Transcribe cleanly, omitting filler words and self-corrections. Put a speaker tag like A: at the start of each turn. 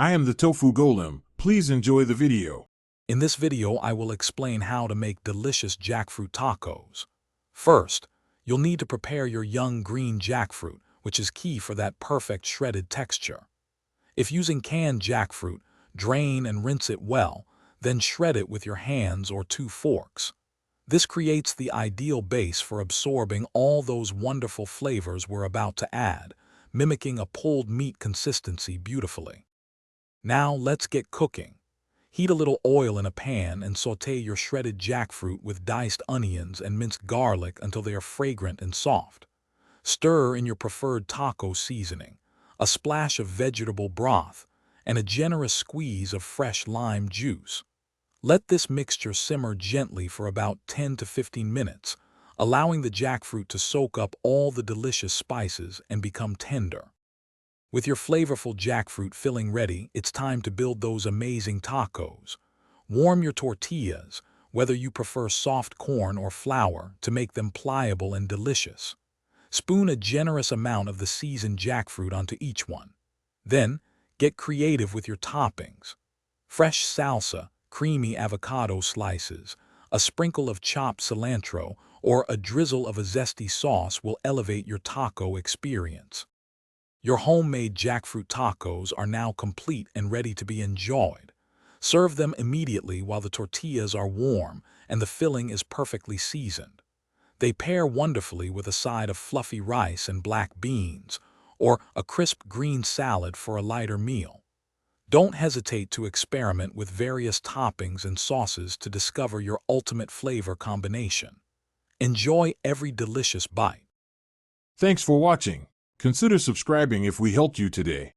A: I am the Tofu Golem. Please enjoy the video.
B: In this video, I will explain how to make delicious jackfruit tacos. First, you'll need to prepare your young green jackfruit, which is key for that perfect shredded texture. If using canned jackfruit, drain and rinse it well, then shred it with your hands or 2 forks. This creates the ideal base for absorbing all those wonderful flavors we're about to add, mimicking a pulled meat consistency beautifully. Now let's get cooking. Heat a little oil in a pan and sauté your shredded jackfruit with diced onions and minced garlic until they are fragrant and soft. Stir in your preferred taco seasoning, a splash of vegetable broth, and a generous squeeze of fresh lime juice. Let this mixture simmer gently for about 10 to 15 minutes, allowing the jackfruit to soak up all the delicious spices and become tender. With your flavorful jackfruit filling ready, it's time to build those amazing tacos. Warm your tortillas, whether you prefer soft corn or flour, to make them pliable and delicious. Spoon a generous amount of the seasoned jackfruit onto each one. Then, get creative with your toppings. Fresh salsa, creamy avocado slices, a sprinkle of chopped cilantro, or a drizzle of a zesty sauce will elevate your taco experience. Your homemade jackfruit tacos are now complete and ready to be enjoyed. Serve them immediately while the tortillas are warm and the filling is perfectly seasoned. They pair wonderfully with a side of fluffy rice and black beans, or a crisp green salad for a lighter meal. Don't hesitate to experiment with various toppings and sauces to discover your ultimate flavor combination. Enjoy every delicious bite.
A: Thanks for watching. Consider subscribing if we helped you today.